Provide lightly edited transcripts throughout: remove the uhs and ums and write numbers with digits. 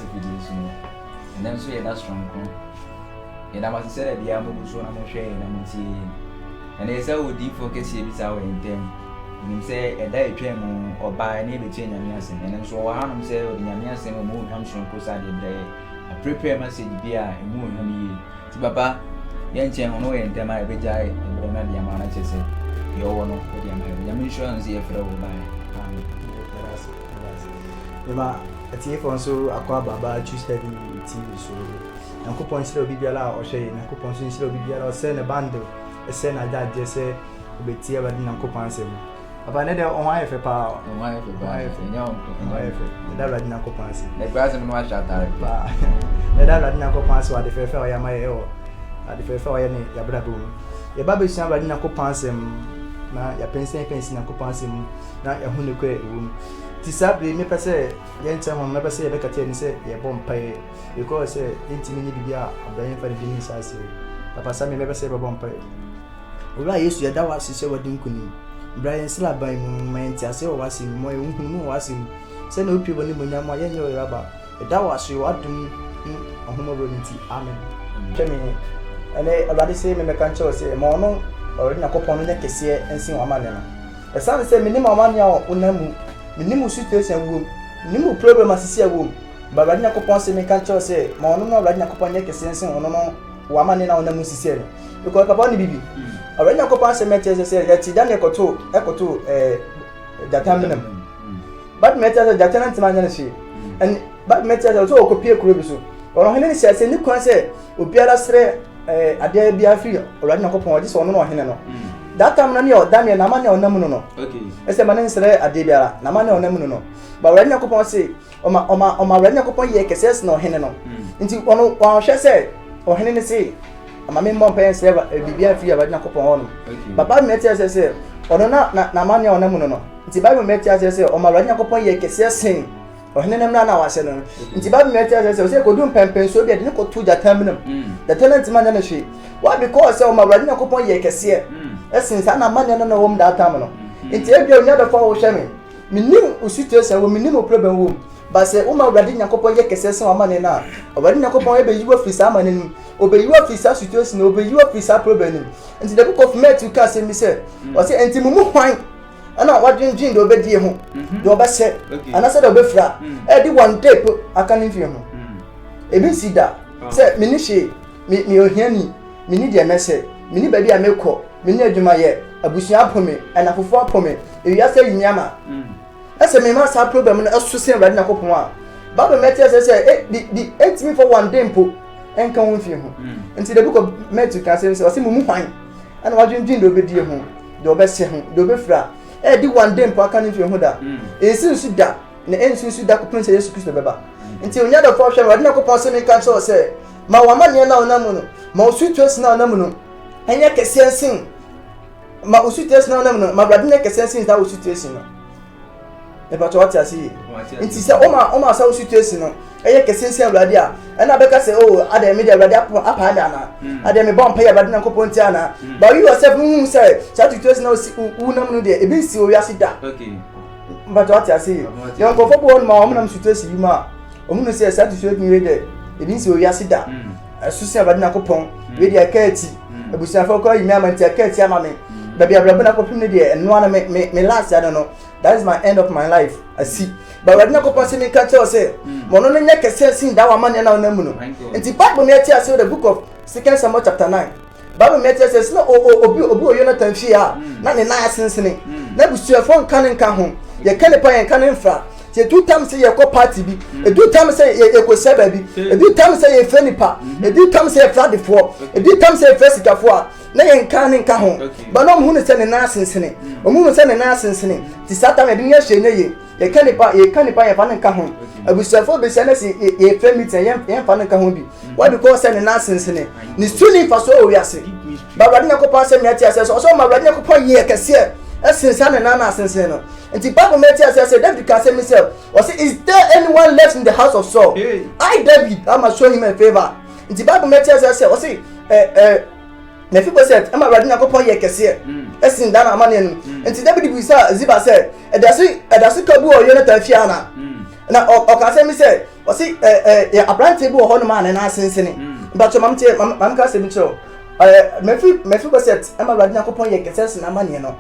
videos no. And then so that's strong. And I must say the amo so na mo hwe na mo tie. And they say we deep focus here bisa we intem. Nim say e da etwa mu oba na e betie nyame asem. And so wa hanom say o nyame asem mo hwam sonko sa de bre. A prepare message bia e mu hwam yi. Ti papa yen chen hono we intem a e bejai e bre na dia ma na chese. Yo wono o dia ma. Nyame insurance e fra wo ba. Amen. Ema ati efo nso akwa baba choose heavy TV so Yankopon sire obi biara o hwe Yankopon so sire obi biara o se ne bando e se na dadje se obeti e badi Yankopon asem aba ne de o wa efe pa O wa efe ba nya o wa efe da badi Yankopon asem ne kwa asem no wa chatare ba ne da badi Yankopon asem wa de fefe o ya ma ye o ade fefe o ya ne ya bra bo ye ba be sia badi Yankopon asem na ya pensen Yankopon asem na ya hu ne kwa ewu ti sabre me pese ye ntem ho me pese ye bekate ni se ye bompai because say intimi ni bibia abayen fa de ni sase papa sami me pese be bompai ora yesu ya da wase se wadi nkuni Brian sila ban mu menti ase o wase mu mo ehunu mu wase mu se na opi boni monya mo ye nyo raba da wase wadum ahomo ro nti amen kemi ene abade se me kan cho se mo no ori na kopon no kese ensin wa mane no e san se minima wa mane o unamu minimu situation wo minimu problem asisi wo baba nya kopon se me kan cho se ma ono no baba nya kopon ye kesensen ono no wa mane na ona musisi no because papa ni bibi baba nya kopon se me tese se ya ti dan ekoto jatamnam baba me tese jatanan ti manya na shi and baba me tese so okopie kuro bi so ono hene ni se ni kwan se obiara sre ade bia fi baba nya kopon o di so ono no hene no that time na me o damie na mane onam no okay ese mane nsere ade biara na mane onam no ba wura nyakopon se oma wura nyakopon ye keses no hene no nti ono hwe se o hene ne se ama me mbon pen se bibia fi wura nyakopon ono baba me tie se ono na mane onam no nti ba me tie se oma wura nyakopon ye keses sen o hene nem na wa se no nti ba me tie se se ko dum pempen so bia de ne ko tu jatam nam the tenant man na hwe why because se oma wura nyakopon ye kese esin sa na mane no wom da tam no nti ebia onya da fa wo hwe me minim situation wo minim problem wo ba se o ma wrade nyakopon ye kesese wa mane na wrade nyakopon e be yiwo frisa mane ni obeyiwo frisa situation obeyiwo frisa problem ni nti the book of Matthew ka se mi se o se enti mumu hwan ana wadwindwin do obedi ho do obese ana se do obefra e di one day aka ni fi ho ebi sida se minihye mi ohiani mini de mese mini ba bia mekọ mini adwuma ye abusua apome ana fofo apome ewiase yinyama ese me ma sa problem no asose wrade na kopon a baba meti ese di entimi for one day mpo enka won fi ho nti the book of Matthew ka se o se mumu hwan ana wadwindwin do obedi ho do obese ho do obefra di one day mpo aka ni fi ho da ensi nsu da na ensi nsu da kopon se Yesu Kristo beba nti onya da for hwe wrade na kopon se me ka so se ma wa mane na onamu no ma osutuesi na onamu no enya kesensin ma osutuesi na onamu no ma wrade na kesensin da osutuesi no e ba to atiasi nti se o ma sa osutuesi no eye kesensin wrade a na beka se o ada me de wrade apa ada na ada me bon pay wrade na kopon ana but you yourself say osutuesi na unamu no de e bi si o wiase da okay ba to atiasi yon ko fo bo ma o mu na osutuesi bi ma o mu no se osutuesi ni de e bi si o wiase da asusia wrade na kopon we de akati abusia fo ko yimi amanti akati ama me baby abrabo na kopim ne de eno ana me last ya no that is my end of my life I see but wrade na kopon se me ka tell say mo no nya kese sin da wa mane na onamu no nti Bible me tia say the book of 2 Samuel chapter 9 Bible me tia say no obi Jonathan fi a na ne na asensene na busia fo nka ho ye kane pa ye nka ne mfra se two times say ye ko party bi e two times say ye ko seba bi e two times say ye fenipa e two times say frade fo e two times say fesika fo a na ye nka ho ba no mu ne se ne na asensene o mu se ne na asensene ti satan e de nya hye nye ye kane pa ye fa ne nka ho abusafo be se na se ye family ye fa ne nka ho bi why because se ne na asensene ni stuni fa so o wiase ba wrade na ko pa se me ati ase so ma wrade na ko pa ye kese esensa ne na asensen no nti Bible meti say David can say himself or say is there anyone left in the house of Saul I David I must show him a favor nti Bible meti say or say Mephibosheth ama wrade na kopon ye kese esin da na amane no nti David bi sa Ziba say edasi kabu o Jonathan fi ana na ɔka sɛ mi sɛ ɔsi aberante bi wɔ hɔ nom a ne nan sensene mbatɔ mam ka sɛ mi kyerɛw mefi bɔsɛt ɛma awurade nyankopɔn yɛ kɛsɛ sen amanneɛ no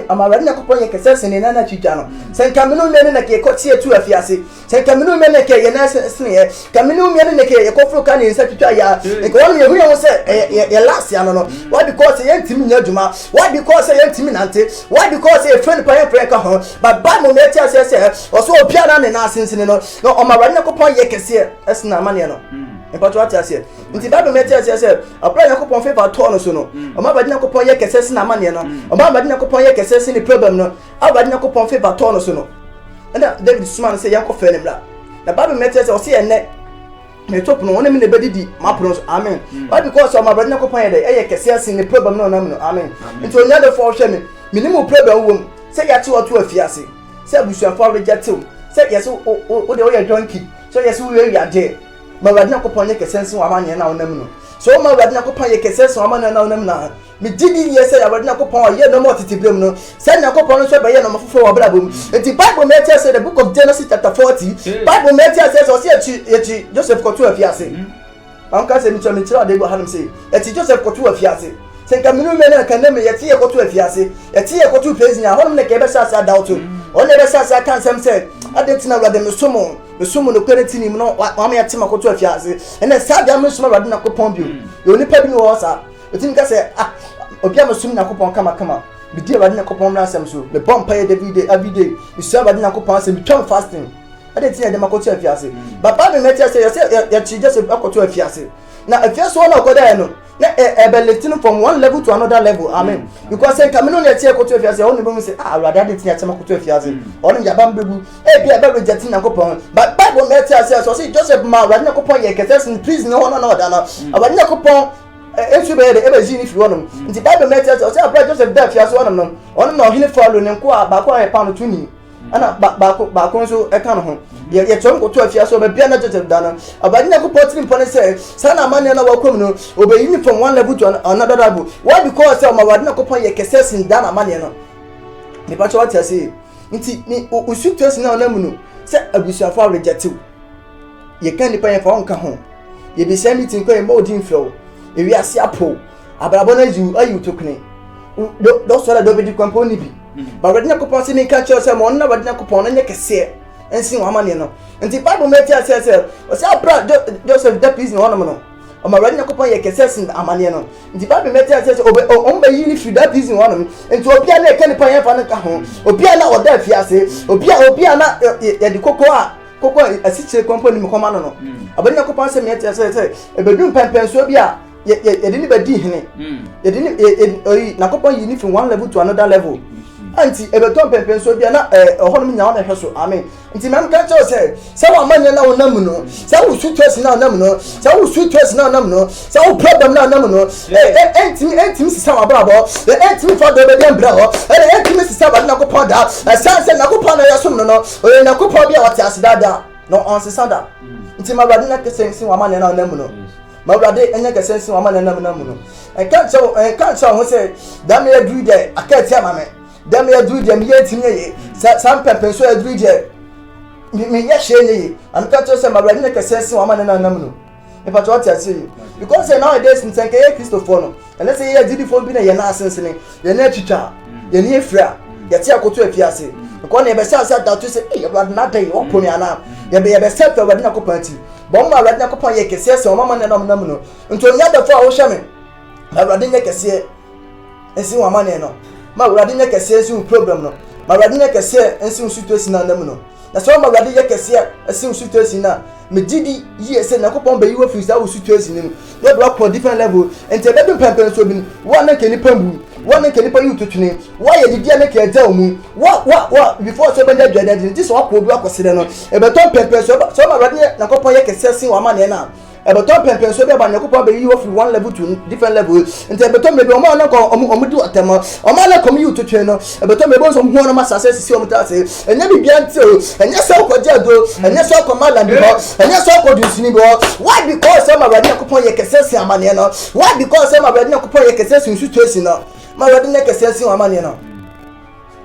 ama awurade nyankopɔn yɛ kɛsɛ sen ne nana twitwa no sɛ nka mene mmea no na kɛ kɔteɛ tu afiase sɛ nka mene mmea no kɛ yɛ na seneɛ ka mene mmea no na kɛ yɛkɔforo ka ne nsa twitwa yɛ nka wɔn yɛhu yɛn ho sɛ yɛ last ano no why because yɛntimi nya adwuma why because yɛntimi nante why because yɛfrɛ nipa yɛmfrɛ ka ho but bible na ɛte aseɛ sɛ ɔsɛ obia na ne na asensene no na ɔma awurade nyankopɔn yɛ kɛseɛ ɛsen amanneɛ no mpato ate aseɛ nti bible meti aseɛ sɛ ɔpra nyankopɔn favor tɔ no so no ɔma awurade nyankopɔn yɛ kɛseɛ sen amanneɛ no ɔma awurade nyankopɔn yɛ kɛseɛ sen ne problem no awurade nyankopɔn favor tɔ no so no ɛna david suma no sɛ yɛnkɔfɛ ne mmra na bible meti aseɛ ɔsɛ yɛ nnɛ metop no wɔne me ne bɛdidi mapono so amen why because ɔma awurade nyankopɔn yɛ dɛ ɛyɛ kɛseɛ sen ne problem no ɔnam no amen nti onyadefo ɔhwɛ me menim wo problem wom sɛ yɛate wɔto afiase sɛ abusuafo awregyatew sɛ yɛsɛ wode woyɛ donkey sɛ yɛsɛ woyɛ wiadeɛ ma awurade nyankopɔn yɛ kɛseɛ sen w'amanneɛ na wonam no so ma awurade nyankopɔn yɛ kɛseɛ sen w'amanneɛ na wonam na megidi yɛ sɛ awurade nyankopɔn ɔyɛ nɔma ɔteteberɛ mu no sɛ nyankopɔn no nso bɛyɛ nɔma foforɔ wɔ brabɔ mu enti bible mɛte sɛ the book of Genesis chapter 40 bible mɛte sɛ ɔsɛ yɛkyi Joseph kɔto afiase anka sɛ mekyerɛ ade bɔ hanom sɛ yɛkyi Joseph kɔto afiase sɛ nka menu mɛ no ka nɛ me yɛte yɛ kɔto afiase yɛte yɛ kɔto prison a hɔnom ne ka yɛbɛhyɛ ase adawto ɔne yɛbɛhyɛ ase aka nsɛm sɛ ade ntina awurade mesom no kwere tinim no wama yɛte ma kɔto afiase ɛnɛ saa bia mesoma awurade nyankopɔn bio yɛ onipa bi ne wɔ hɔ saa ɛtumi ka sɛ obi a mesom nyankopɔn kamakama medi awurade nyankopɔn mmra nsɛm so mebɔ mpayɛ everyday mesua awurade nyankopɔn asɛm metwam fasting ade ntina yɛde ma kɔto afiase baba me mɛte sɛ yɛkyi Joseph akɔto afiase na afiase hɔ na ɔkɔdaeɛ no na lifting from one level to another level amen because say kamino na tie koto afiase onu be mu say awurade ade tia chema koto afiase onu yaba mbebu e bia be reject Nyankopon but bible me tia say so say Joseph ma awurade Nyankopon ye kete in prison no no da na awurade Nyankopon ensu be de e be jini fi wonum nti bible me tia say abra Joseph da afiase wonum no onu na ohine follow ne nko a ba ko e pa no tuni ana ba ko nso e ka no ho ye chom koto afiase oba bia na Joseph da na awurade Nyankopon tin pone say sana amane na wakom no obeyi from one level to another level why because say awurade Nyankopon ye kese sin da na amane no me pa cho tia say nti ni usutu sin na onamu no say abusuafo rejective ye kan nipa ye fa onka ho ye be say meeting ko e mo din flow e wi ase apo abrabo na ju ayu tokne do so la do be di company bi ba awurade Nyankopon sin ka cho say mo na awurade Nyankopon na nye kese ensin wamane no nti bible meti asese o se abra Joseph da prison wonum no o ma awurade Nyankopon ye kesesin amane no nti bible meti asese o ba yi ni fi da prison wonum nti obia na eka nipa yen fa no ka ho obia na oda afiase obia na ye di koko asichire company mi koma no awurade Nyankopon se meti asese ebedum pempenso bia ye ni bedi hene ye ni Nyankopon yi ni from one level to another level anti ebeton pempenso bia na honom nya wona hweso amen nti mam ka cho se wa manya na wonam no se wo suitwesi na wonam no se wo suitwesi na wonam no se wo problem na wonam no entimi sisa wa brabo entimi for do be dem bra ho entimi sisa ba na ko poda sanse na ko poda ya som no o na ko poda bia wate asidada no on sisa da nti ma brade na kesensi wa manya na wonam no ma brade enya kesensi wa manya na wonam no enka cho ho se da me agree there akati amame dem ya do dem ye tinye ye sam pepen so agree je me ye hye ye an ka to say ma brade ne kese wa man na nam no e pa to what say because nowadays in senke ye Christopher no and say ye didi fo bi na ye na asensene ye na twitwa ye ne efra ye te akoto afiase because na ye be say that to say e brade na dai o pomi ana ye be set for brade na ko party bo ma brade na ko pan ye kese o ma man na nam no nto nya da fo a wo hye me ma brade ne kese esi wa man no ma awurade nya kese ensi problem no ma awurade nya kese ensi situation na nam no na so ma awurade nya kese ensi situation na me didi yi ese na kopon be yi wo free sa wo situation ni no do up different level ente be dum pempen so bi wo na keni pambu wo na keni pa yi tutune wo ye didi na ka ja omu wo before so be da dwada din ti so akọ bi akosere no e be ton pempen so ma awurade na kopon ye kese ensi wa ma na ebeton pempen so be ba Nyankopon be yi wo from one level to different level nti ebeton me be o ma na ko omudi otema o ma na kom yi utotwe no ebeton me bo so ho no ma sase sisi o mutase enya bibia nti o enya so ko jado enya so ko malandi ho enya so ko dusini bo why because some of Nyankopon ye kesese amane no why because some of Nyankopon ye kesese situation no ma wadi ne kesese amane no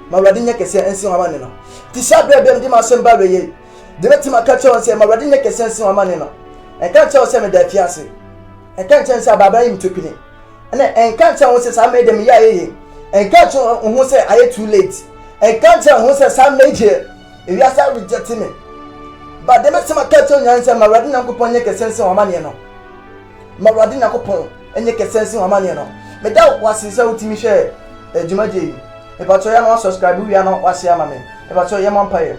ma wadi ne kesese amane no ti sabre be ndi ma semba be ye de betima ka che on se ma wade nye kesense wa mane no enka che on se me da fiase enka che se ababa yim topini ene enka che on se sa me dem ya yeye enka che on se aye too late enka che on se sa meje ewi asa reject me but de betima ka che on se ma wade nyankopon nye kesense wa mane no ma wade nyankopon enye kesense wa mane no me da wasise utimi hwe adwumaje e ba to ya no subscribe wi ya no wase ama me e ba to ya mampaye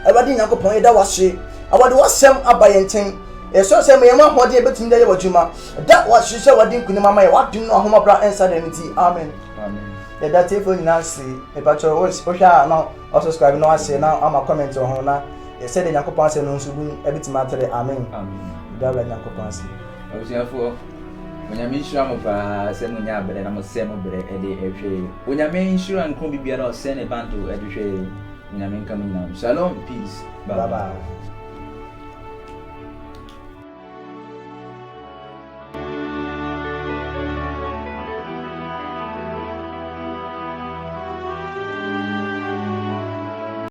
Everybody nyankopon eda wahye awade wasem abaye nten eso se me yema hode e betimi da ye wadwuma da wahye hye wade nkuni mama ye wadum no ahoma bra ensa da nti amen ya da tefo nyina se e ba cho wo hwa no subscribe no wase na ama comment ho na e se de nyankopon ase no nsubu e betimi atere amen da bla nyankopon ase obusiafo onyame nhyira mo pa se munya abere na mo se mo bere e de ehwe onyame nhyira nko bibia na o se ne bando e de hwe onyame nka mo nyina shalom peace bye bye